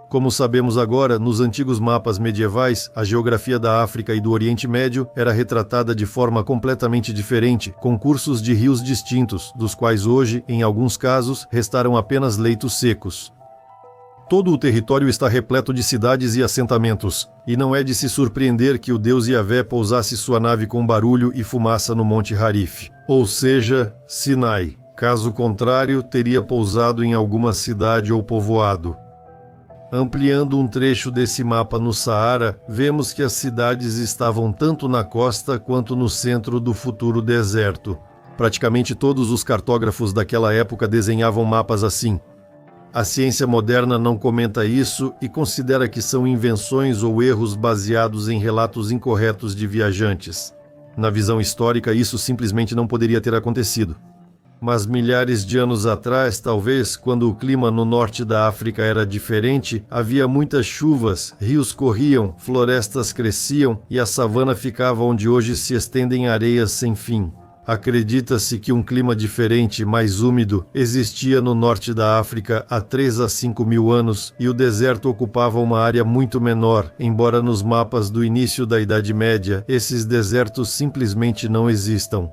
Como sabemos agora, nos antigos mapas medievais, a geografia da África e do Oriente Médio era retratada de forma completamente diferente, com cursos de rios distintos, dos quais hoje, em alguns casos, restaram apenas leitos secos. Todo o território está repleto de cidades e assentamentos, e não é de se surpreender que o deus Yahvé pousasse sua nave com barulho e fumaça no Monte Harif, ou seja, Sinai. Caso contrário, teria pousado em alguma cidade ou povoado. Ampliando um trecho desse mapa no Saara, vemos que as cidades estavam tanto na costa quanto no centro do futuro deserto. Praticamente todos os cartógrafos daquela época desenhavam mapas assim. A ciência moderna não comenta isso e considera que são invenções ou erros baseados em relatos incorretos de viajantes. Na visão histórica, isso simplesmente não poderia ter acontecido. Mas milhares de anos atrás, talvez, quando o clima no norte da África era diferente, havia muitas chuvas, rios corriam, florestas cresciam e a savana ficava onde hoje se estendem areias sem fim. Acredita-se que um clima diferente, mais úmido, existia no norte da África há 3 a 5 mil anos e o deserto ocupava uma área muito menor, embora nos mapas do início da Idade Média esses desertos simplesmente não existam.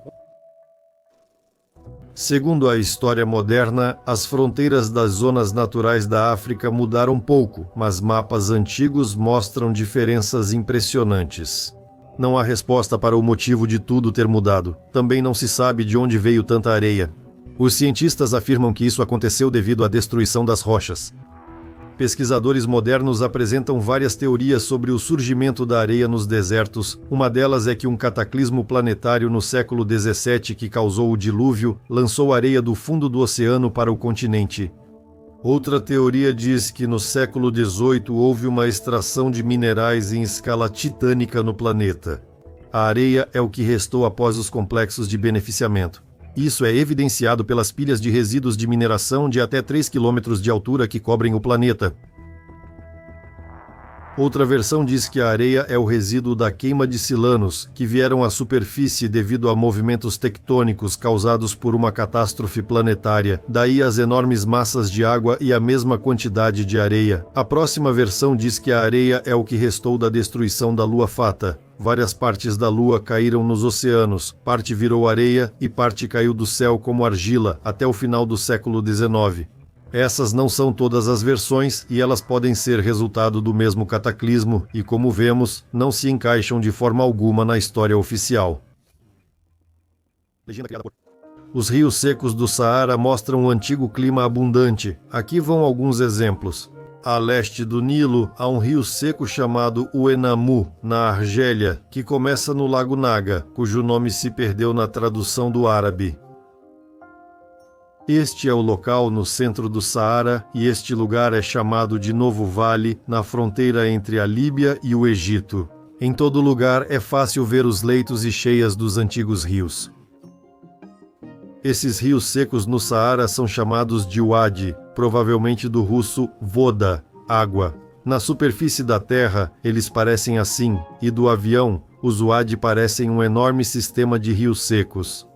Segundo a história moderna, as fronteiras das zonas naturais da África mudaram pouco, mas mapas antigos mostram diferenças impressionantes. Não há resposta para o motivo de tudo ter mudado. Também não se sabe de onde veio tanta areia. Os cientistas afirmam que isso aconteceu devido à destruição das rochas. Pesquisadores modernos apresentam várias teorias sobre o surgimento da areia nos desertos. Uma delas é que um cataclismo planetário no século XVII que causou o dilúvio lançou areia do fundo do oceano para o continente. Outra teoria diz que no século XVIII houve uma extração de minerais em escala titânica no planeta. A areia é o que restou após os complexos de beneficiamento. Isso é evidenciado pelas pilhas de resíduos de mineração de até 3 km de altura que cobrem o planeta. Outra versão diz que a areia é o resíduo da queima de silanos, que vieram à superfície devido a movimentos tectônicos causados por uma catástrofe planetária, daí as enormes massas de água e a mesma quantidade de areia. A próxima versão diz que a areia é o que restou da destruição da Lua Fata. Várias partes da Lua caíram nos oceanos, parte virou areia e parte caiu do céu como argila até o final do século XIX. Essas não são todas as versões e elas podem ser resultado do mesmo cataclismo e, como vemos, não se encaixam de forma alguma na história oficial. Os rios secos do Saara mostram um antigo clima abundante. Aqui vão alguns exemplos. A leste do Nilo, há um rio seco chamado Uenamu, na Argélia, que começa no Lago Naga, cujo nome se perdeu na tradução do árabe. Este é o local no centro do Saara e este lugar é chamado de Novo Vale, na fronteira entre a Líbia e o Egito. Em todo lugar é fácil ver os leitos e cheias dos antigos rios. Esses rios secos no Saara são chamados de Wadi, provavelmente do russo voda, água. Na superfície da terra, eles parecem assim, e do avião, os Wadi parecem um enorme sistema de rios secos.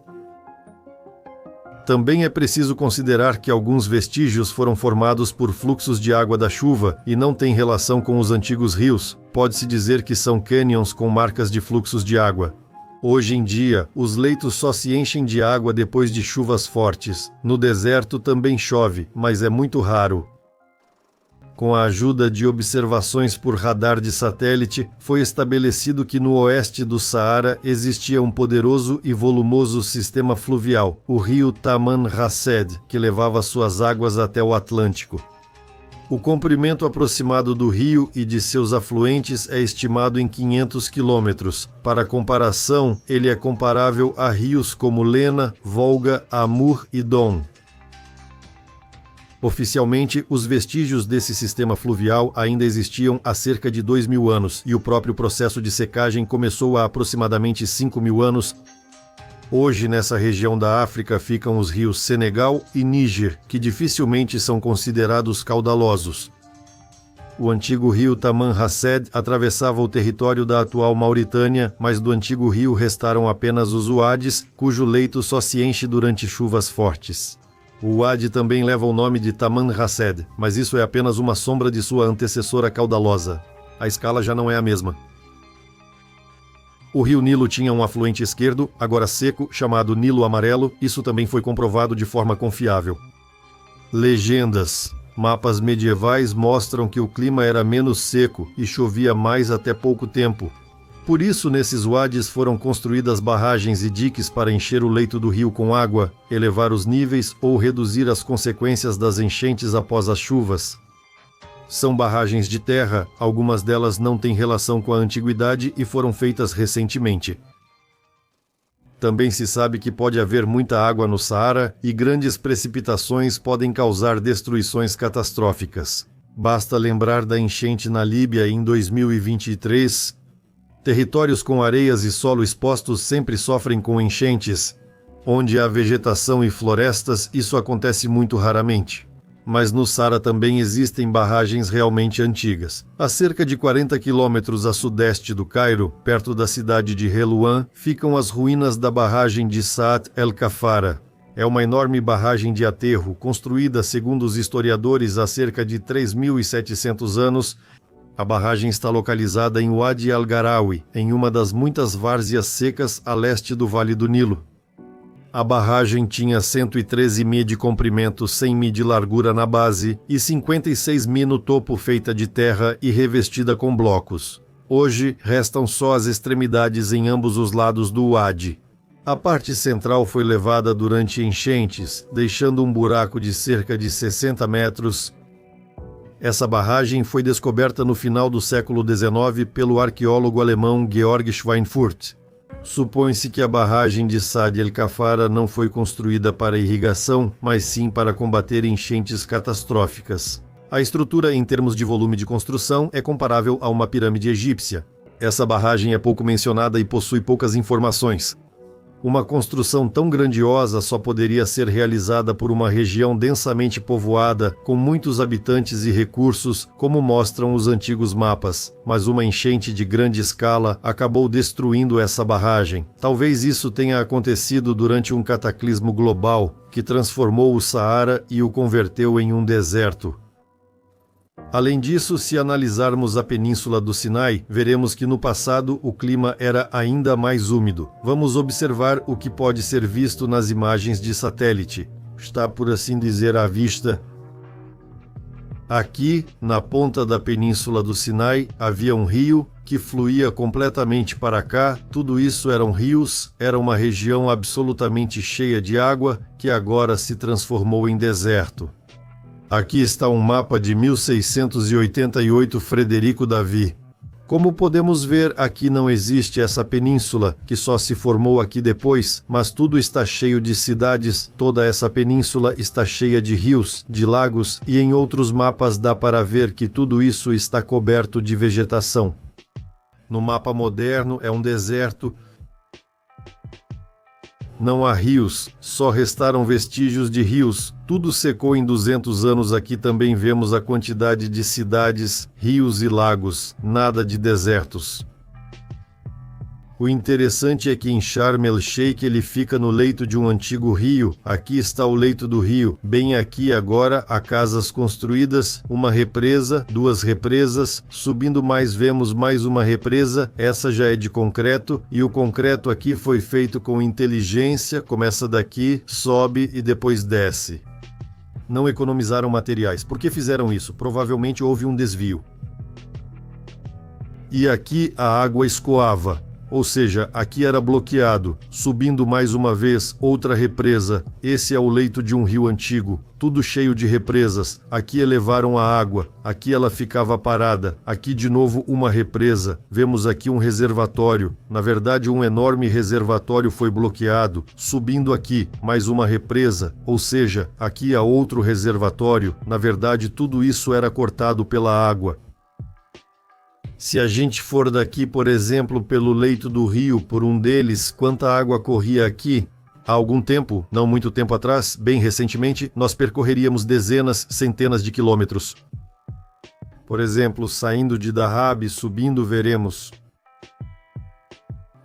Também é preciso considerar que alguns vestígios foram formados por fluxos de água da chuva e não têm relação com os antigos rios. Pode-se dizer que são cânions com marcas de fluxos de água. Hoje em dia, os leitos só se enchem de água depois de chuvas fortes. No deserto também chove, mas é muito raro. Com a ajuda de observações por radar de satélite, foi estabelecido que no oeste do Saara existia um poderoso e volumoso sistema fluvial, o rio Taman Rased, que levava suas águas até o Atlântico. O comprimento aproximado do rio e de seus afluentes é estimado em 500 quilômetros. Para comparação, ele é comparável a rios como Lena, Volga, Amur e Don. Oficialmente, os vestígios desse sistema fluvial ainda existiam há cerca de 2.000 anos e o próprio processo de secagem começou há aproximadamente 5.000 anos. Hoje, nessa região da África, ficam os rios Senegal e Níger, que dificilmente são considerados caudalosos. O antigo rio Taman Rased atravessava o território da atual Mauritânia, mas do antigo rio restaram apenas os uades, cujo leito só se enche durante chuvas fortes. O Wadi também leva o nome de Taman Rased, mas isso é apenas uma sombra de sua antecessora caudalosa. A escala já não é a mesma. O rio Nilo tinha um afluente esquerdo, agora seco, chamado Nilo Amarelo. Isso também foi comprovado de forma confiável. Legendas. Mapas medievais mostram que o clima era menos seco e chovia mais até pouco tempo. Por isso, nesses wadis foram construídas barragens e diques para encher o leito do rio com água, elevar os níveis ou reduzir as consequências das enchentes após as chuvas. São barragens de terra, algumas delas não têm relação com a antiguidade e foram feitas recentemente. Também se sabe que pode haver muita água no Saara e grandes precipitações podem causar destruições catastróficas. Basta lembrar da enchente na Líbia em 2023. Territórios com areias e solo expostos sempre sofrem com enchentes. Onde há vegetação e florestas, isso acontece muito raramente. Mas no Saara também existem barragens realmente antigas. A cerca de 40 quilômetros a sudeste do Cairo, perto da cidade de Helouan, ficam as ruínas da barragem de Saat el-Kafara. É uma enorme barragem de aterro, construída, segundo os historiadores, há cerca de 3.700 anos. A barragem está localizada em Wadi al-Garawi, em uma das muitas várzeas secas a leste do Vale do Nilo. A barragem tinha 113 mi de comprimento, 100 mi de largura na base e 56 mi no topo, feita de terra e revestida com blocos. Hoje, restam só as extremidades em ambos os lados do Wadi. A parte central foi levada durante enchentes, deixando um buraco de cerca de 60 metros. Essa barragem foi descoberta no final do século XIX pelo arqueólogo alemão Georg Schweinfurth. Supõe-se que a barragem de Saad el-Kafara não foi construída para irrigação, mas sim para combater enchentes catastróficas. A estrutura em termos de volume de construção é comparável a uma pirâmide egípcia. Essa barragem é pouco mencionada e possui poucas informações. Uma construção tão grandiosa só poderia ser realizada por uma região densamente povoada, com muitos habitantes e recursos, como mostram os antigos mapas. Mas uma enchente de grande escala acabou destruindo essa barragem. Talvez isso tenha acontecido durante um cataclismo global, que transformou o Saara e o converteu em um deserto. Além disso, se analisarmos a península do Sinai, veremos que no passado o clima era ainda mais úmido. Vamos observar o que pode ser visto nas imagens de satélite. Está, por assim dizer, à vista. Aqui, na ponta da península do Sinai, havia um rio que fluía completamente para cá. Tudo isso eram rios, era uma região absolutamente cheia de água que agora se transformou em deserto. Aqui está um mapa de 1688 Frederico Davi. Como podemos ver, aqui não existe essa península, que só se formou aqui depois, mas tudo está cheio de cidades, toda essa península está cheia de rios, de lagos, e em outros mapas dá para ver que tudo isso está coberto de vegetação. No mapa moderno é um deserto. Não há rios, só restaram vestígios de rios. Tudo secou em 200 anos. Aqui também vemos a quantidade de cidades, rios e lagos, nada de desertos. O interessante é que em Sharm el-Sheikh ele fica no leito de um antigo rio. Aqui está o leito do rio. Bem aqui agora há casas construídas, uma represa, duas represas. Subindo mais vemos mais uma represa. Essa já é de concreto e o concreto aqui foi feito com inteligência. Começa daqui, sobe e depois desce. Não economizaram materiais. Por que fizeram isso? Provavelmente houve um desvio. E aqui a água escoava. Ou seja, aqui era bloqueado. Subindo mais uma vez, outra represa. Esse é o leito de um rio antigo, tudo cheio de represas. Aqui elevaram a água, aqui ela ficava parada. Aqui de novo uma represa. Vemos aqui um reservatório. Na verdade, um enorme reservatório foi bloqueado. Subindo aqui, mais uma represa. Ou seja, aqui há outro reservatório. Na verdade, tudo isso era cortado pela água. Se a gente for daqui, por exemplo, pelo leito do rio, por um deles, quanta água corria aqui? Há algum tempo, não muito tempo atrás, bem recentemente, nós percorreríamos dezenas, centenas de quilômetros. Por exemplo, saindo de Dahab, subindo, veremos.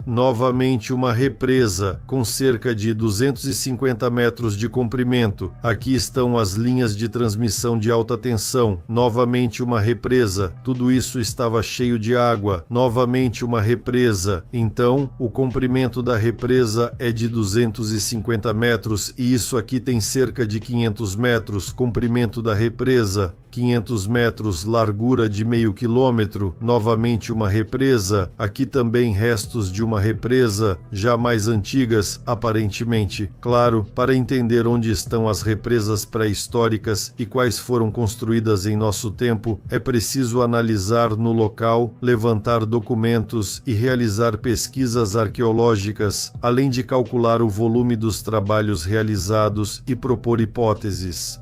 Novamente uma represa, com cerca de 250 metros de comprimento. Aqui estão as linhas de transmissão de alta tensão. Novamente uma represa. Tudo isso estava cheio de água. Novamente uma represa. Então, o comprimento da represa é de 250 metros e isso aqui tem cerca de 500 metros. Comprimento da represa, 500 metros, largura de meio quilômetro, novamente uma represa, aqui também restos de uma represa, já mais antigas, aparentemente. Claro, para entender onde estão as represas pré-históricas e quais foram construídas em nosso tempo, é preciso analisar no local, levantar documentos e realizar pesquisas arqueológicas, além de calcular o volume dos trabalhos realizados e propor hipóteses.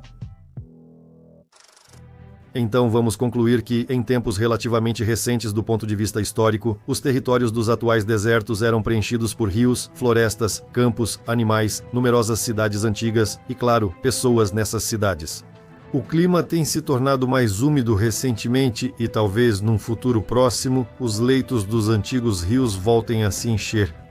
Então vamos concluir que, em tempos relativamente recentes do ponto de vista histórico, os territórios dos atuais desertos eram preenchidos por rios, florestas, campos, animais, numerosas cidades antigas e, claro, pessoas nessas cidades. O clima tem se tornado mais úmido recentemente e talvez num futuro próximo os leitos dos antigos rios voltem a se encher.